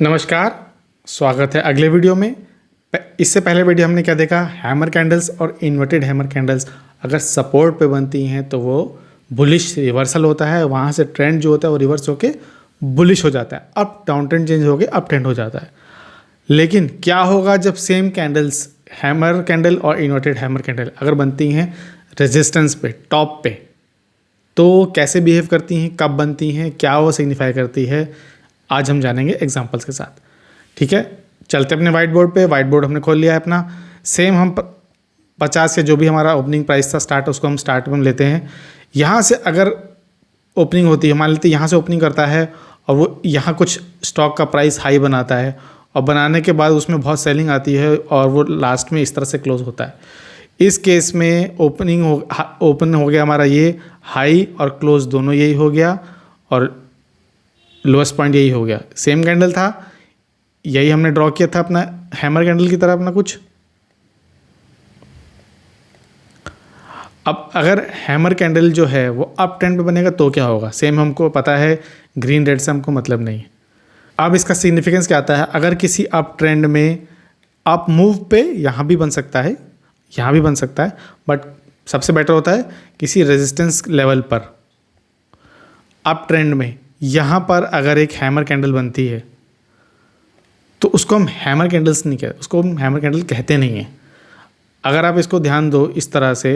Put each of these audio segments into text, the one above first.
नमस्कार, स्वागत है अगले वीडियो में। इससे पहले वीडियो हमने क्या देखा, हैमर कैंडल्स और इन्वर्टेड हैमर कैंडल्स अगर सपोर्ट पे बनती हैं तो वो बुलिश रिवर्सल होता है, वहाँ से ट्रेंड जो होता है वो रिवर्स होके बुलिश हो जाता है, अप डाउन ट्रेंड चेंज होके अप ट्रेंड हो जाता है। लेकिन क्या होगा जब सेम कैंडल्स हैमर कैंडल और इन्वर्टेड हैमर कैंडल अगर बनती हैं रेजिस्टेंस पे, टॉप पे, तो कैसे बिहेव करती हैं, कब बनती हैं, क्या वो सिग्निफाई करती है, आज हम जानेंगे एग्जांपल्स के साथ। ठीक है, चलते अपने वाइट बोर्ड पे। वाइट बोर्ड हमने खोल लिया है अपना। सेम हम 50 से जो भी हमारा ओपनिंग प्राइस था स्टार्ट, उसको हम स्टार्ट में लेते हैं। यहाँ से अगर ओपनिंग होती है, मान लेते हैं यहाँ से ओपनिंग करता है और वो यहाँ कुछ स्टॉक का प्राइस हाई बनाता है और बनाने के बाद उसमें बहुत सेलिंग आती है और वो लास्ट में इस तरह से क्लोज होता है। इस केस में ओपन हो गया हमारा ये हाई और क्लोज दोनों यही हो गया और लोएस्ट पॉइंट यही हो गया। सेम कैंडल था, यही हमने ड्रॉ किया था अपना हैमर कैंडल की तरह अपना कुछ। अब अगर हैमर कैंडल जो है वो अप ट्रेंड पे बनेगा तो क्या होगा, सेम हमको पता है, ग्रीन रेड से हमको मतलब नहीं है। अब इसका सिग्निफिकेंस क्या आता है, अगर किसी अप ट्रेंड में अप मूव पे यहाँ भी बन सकता है, यहाँ भी बन सकता है, बट सबसे बेटर होता है किसी रेजिस्टेंस लेवल पर अप ट्रेंड में यहाँ पर अगर एक हैमर कैंडल बनती है तो उसको हम हैमर कैंडल्स नहीं कहते, उसको हम हैमर कैंडल कहते नहीं हैं। अगर आप इसको ध्यान दो इस तरह से,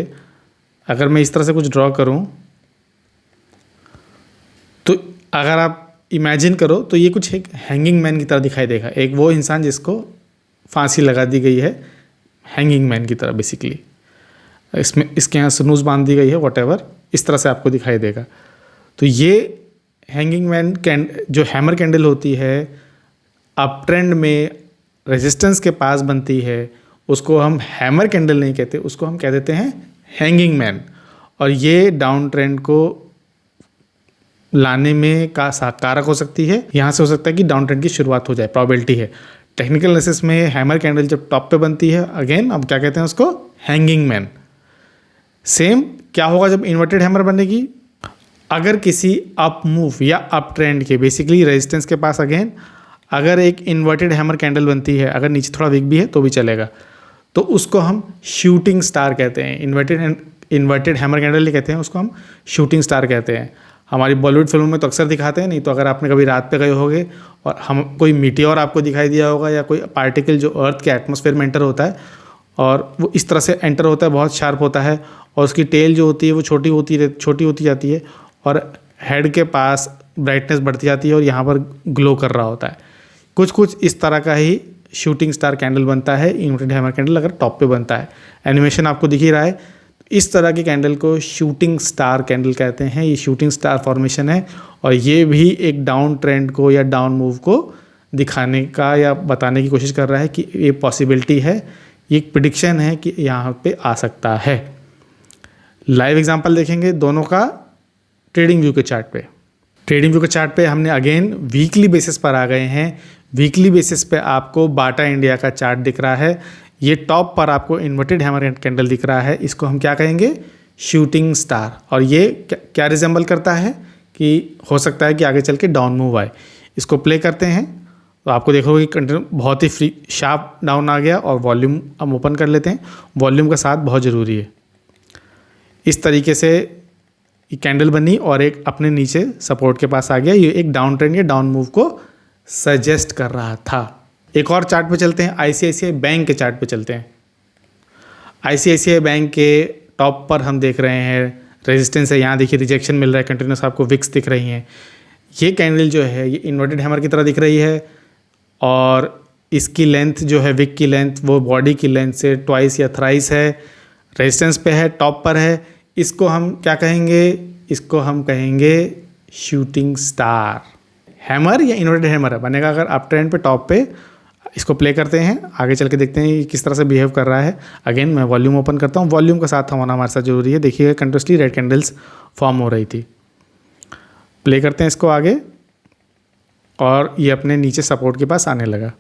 अगर मैं इस तरह से कुछ ड्रॉ करूँ तो अगर आप इमेजिन करो तो ये कुछ एक हैंगिंग मैन की तरह दिखाई देगा, एक वो इंसान जिसको फांसी लगा दी गई है, हैंगिंग मैन की तरह बेसिकली। इसमें इसके यहाँ स्नूज बांध दी गई है, वॉटेवर, इस तरह से आपको दिखाई देगा। तो ये हैंगिंग मैन जो हैमर कैंडल होती है अप ट्रेंड में रेजिस्टेंस के पास बनती है, उसको हम हैमर कैंडल नहीं कहते, उसको हम कह देते हैं हैंगिंग मैन। और ये डाउन ट्रेंड को लाने में का कारक हो सकती है। यहाँ से हो सकता है कि डाउन ट्रेंड की शुरुआत हो जाए, प्रोबेबिलिटी है। टेक्निकल एनालिसिस में हैमर कैंडल जब टॉप पे बनती है, अगेन अब क्या कहते हैं उसको, हैंगिंग मैन। सेम क्या होगा जब इन्वर्टेड हैमर बनेगी, अगर किसी अप मूव या अप ट्रेंड के बेसिकली रेजिस्टेंस के पास अगेन अगर एक इन्वर्टेड हैमर कैंडल बनती है, अगर नीचे थोड़ा वीक भी है तो भी चलेगा, तो उसको हम शूटिंग स्टार कहते हैं। इन्वर्टेड हैमर कैंडल नहीं कहते हैं, उसको हम शूटिंग स्टार कहते हैं। हमारी बॉलीवुड फिल्मों में तो अक्सर दिखाते हैं, नहीं तो अगर आपने कभी रात पे गए होगे और हम कोई मीटियोर आपको दिखाई दिया होगा या कोई पार्टिकल जो अर्थ के एटमॉस्फेयर में एंटर होता है और वो इस तरह से एंटर होता है, बहुत शार्प होता है और उसकी टेल जो होती है वो छोटी होती जाती है और हेड के पास ब्राइटनेस बढ़ती जाती है और यहाँ पर ग्लो कर रहा होता है। कुछ इस तरह का ही शूटिंग स्टार कैंडल बनता है इन्वर्टेड हैमर कैंडल अगर टॉप पे बनता है। एनिमेशन आपको दिख ही रहा है। इस तरह की कैंडल को शूटिंग स्टार कैंडल कहते हैं। ये शूटिंग स्टार फॉर्मेशन है और ये भी एक डाउन ट्रेंड को या डाउन मूव को दिखाने का या बताने की कोशिश कर रहा है कि ये पॉसिबिलिटी है, ये एक प्रिडिक्शन है कि यहाँ पे आ सकता है। लाइव एग्जाम्पल देखेंगे दोनों का ट्रेडिंग व्यू के चार्ट पे। ट्रेडिंग व्यू के चार्ट पे हमने अगेन वीकली बेसिस पर आ गए हैं। वीकली बेसिस पे आपको बाटा इंडिया का चार्ट दिख रहा है। ये टॉप पर आपको इन्वर्टेड हैमर कैंडल दिख रहा है, इसको हम क्या कहेंगे, शूटिंग स्टार। और ये क्या रिजेंबल करता है कि हो सकता है कि आगे चल के डाउन मूव आए। इसको प्ले करते हैं तो आपको देखोगे कि कंटिन्यू बहुत ही फ्री शार्प डाउन आ गया और वॉल्यूम हम ओपन कर लेते हैं। वॉल्यूम का साथ बहुत ज़रूरी है। इस तरीके से कैंडल बनी और एक अपने नीचे सपोर्ट के पास आ गया। ये एक डाउन ट्रेंड या डाउन मूव को सजेस्ट कर रहा था। एक और चार्ट पे चलते हैं, आईसीआईसीआई बैंक के चार्ट पे चलते हैं। आईसीआईसीआई बैंक के टॉप पर हम देख रहे हैं रेजिस्टेंस है, यहाँ देखिए रिजेक्शन मिल रहा है, कंटिन्यूस आपको विक्स दिख रही हैं। ये कैंडल जो है ये इन्वर्टेड हैमर की तरह दिख रही है और इसकी लेंथ जो है, विक की लेंथ, वो बॉडी की लेंथ से ट्वाइस या थ्राइस है। रेजिस्टेंस पे है, टॉप पर है। इसको हम क्या कहेंगे, इसको हम कहेंगे शूटिंग स्टार। हैमर या इन्वर्टेड हैमर बनेगा अगर अप ट्रेंड पे टॉप पे। इसको प्ले करते हैं, आगे चल के देखते हैं कि किस तरह से बिहेव कर रहा है। अगेन मैं वॉल्यूम ओपन करता हूँ, वॉल्यूम का साथ होना हमारे साथ जरूरी है। देखिएगा कंटिन्यूसली रेड कैंडल्स फॉर्म हो रही थी। प्ले करते हैं इसको आगे और ये अपने नीचे सपोर्ट के पास आने लगा।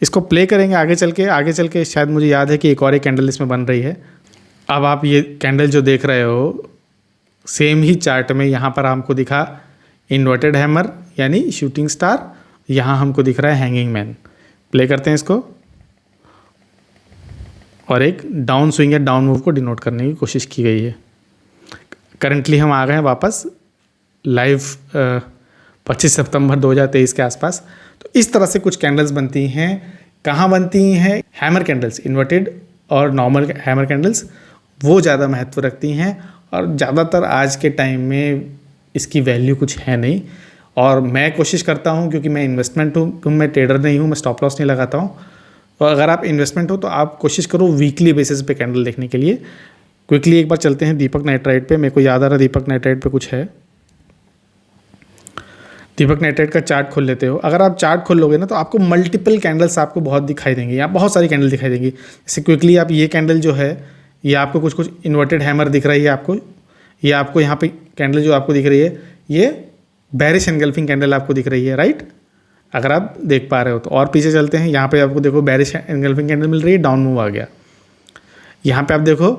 इसको प्ले करेंगे आगे चल के शायद मुझे याद है कि एक और एक कैंडल इसमें बन रही है। अब आप ये कैंडल जो देख रहे हो सेम ही चार्ट में यहाँ पर हमको दिखा इन्वर्टेड हैमर यानी शूटिंग स्टार, यहाँ हमको दिख रहा है हैंगिंग मैन। प्ले करते हैं इसको और एक डाउन स्विंग या डाउन मूव को डिनोट करने की कोशिश की गई है। करंटली हम आ गए हैं वापस लाइव 25 सितंबर 2023 के आसपास। तो इस तरह से कुछ कैंडल्स बनती हैं। कहाँ बनती हैं? हैमर कैंडल्स, इन्वर्टेड और नॉर्मल हैमर कैंडल्स वो ज़्यादा महत्व रखती हैं और ज़्यादातर आज के टाइम में इसकी वैल्यू कुछ है नहीं। और मैं कोशिश करता हूँ, क्योंकि मैं इन्वेस्टमेंट हूँ, मैं ट्रेडर नहीं हूँ, मैं स्टॉप लॉस नहीं लगाता हूँ। और अगर आप इन्वेस्टमेंट हो तो आप कोशिश करो वीकली बेसिस पे कैंडल देखने के लिए। क्विकली एक बार चलते हैं दीपक नाइट्राइट पे। मेरे को याद आ रहा दीपक नाइट्राइट पे कुछ है। दीपक नाइट्राइट का चार्ट खोल लेते हो। अगर आप चार्ट खोल लोगे ना तो आपको मल्टीपल कैंडल्स आपको बहुत दिखाई देंगी, यहाँ बहुत सारी कैंडल दिखाई देंगी। जैसे क्विकली आप ये कैंडल जो है ये आपको कुछ कुछ इन्वर्टेड हैमर दिख रही है आपको। ये आपको यहाँ पे कैंडल जो आपको दिख रही है ये बेरिश एनगल्फिंग कैंडल आपको दिख रही है, राइट? अगर आप देख पा रहे हो तो। और पीछे चलते हैं, यहाँ पे आपको देखो बेरिश एनगल्फिंग कैंडल मिल रही है, डाउन मूव आ गया। यहाँ पे आप देखो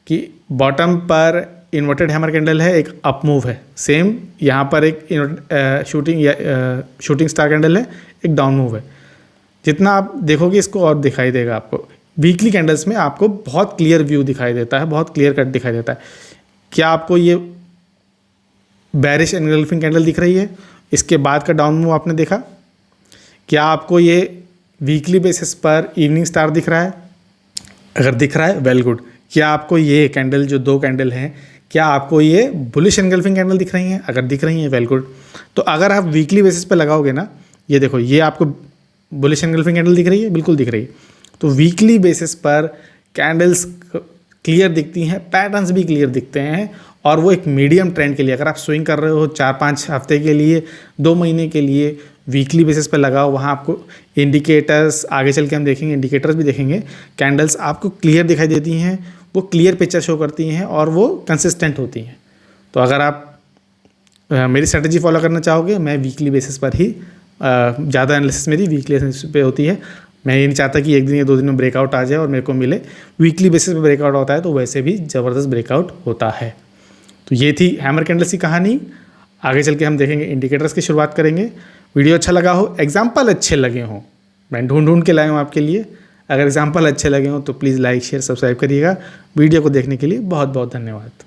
कि बॉटम पर इन्वर्टेड हैमर कैंडल है, एक अप मूव है। सेम यहाँ पर एक शूटिंग स्टार कैंडल है, एक डाउन मूव है। जितना आप देखोगे इसको और दिखाई देगा आपको। वीकली कैंडल्स में आपको बहुत क्लियर व्यू दिखाई देता है, बहुत क्लियर कट दिखाई देता है। क्या आपको ये बेरिश एनगल्फिंग कैंडल दिख रही है? इसके बाद का डाउन मूव आपने देखा? क्या आपको ये वीकली बेसिस पर इवनिंग स्टार दिख रहा है? अगर दिख रहा है वेल गुड। क्या आपको ये कैंडल जो दो कैंडल हैं, क्या आपको ये बुलिश एनगल्फिंग कैंडल दिख रही हैं? अगर दिख रही हैं वेल गुड। तो अगर आप वीकली बेसिस पे लगाओगे ना, ये देखो ये आपको बुलिश एनगल्फिंग कैंडल दिख रही है, बिल्कुल दिख रही है। तो वीकली बेसिस पर कैंडल्स क्लियर दिखती हैं, पैटर्न्स भी क्लियर दिखते हैं। और वो एक मीडियम ट्रेंड के लिए, अगर आप स्विंग कर रहे हो 4-5 हफ्ते के लिए, 2 महीने के लिए, वीकली बेसिस पे लगाओ। वहाँ आपको इंडिकेटर्स, आगे चल के हम देखेंगे इंडिकेटर्स भी देखेंगे, कैंडल्स आपको क्लियर दिखाई देती हैं, वो क्लियर पिक्चर शो करती हैं और वो कंसिस्टेंट होती हैं। तो अगर आप मेरी स्ट्रेटजी फॉलो करना चाहोगे, मैं वीकली बेसिस पर ही ज़्यादा एनालिसिस मेरी वीकली बेसिस पे होती है। मैं ये नहीं चाहता कि एक दिन या 2 दिन में ब्रेकआउट आ जाए और मेरे को मिले। वीकली बेसिस पे ब्रेकआउट होता है तो वैसे भी ज़बरदस्त ब्रेकआउट होता है। तो ये थी हैमर कैंडल्स की कहानी। आगे चल के हम देखेंगे इंडिकेटर्स की शुरुआत करेंगे। वीडियो अच्छा लगा हो, एग्जाम्पल अच्छे लगे हों, मैं ढूंढ के लाया हूँ आपके लिए। अगर एग्जाम्पल अच्छे लगे हों तो प्लीज़ लाइक शेयर सब्सक्राइब करिएगा। वीडियो को देखने के लिए बहुत बहुत धन्यवाद।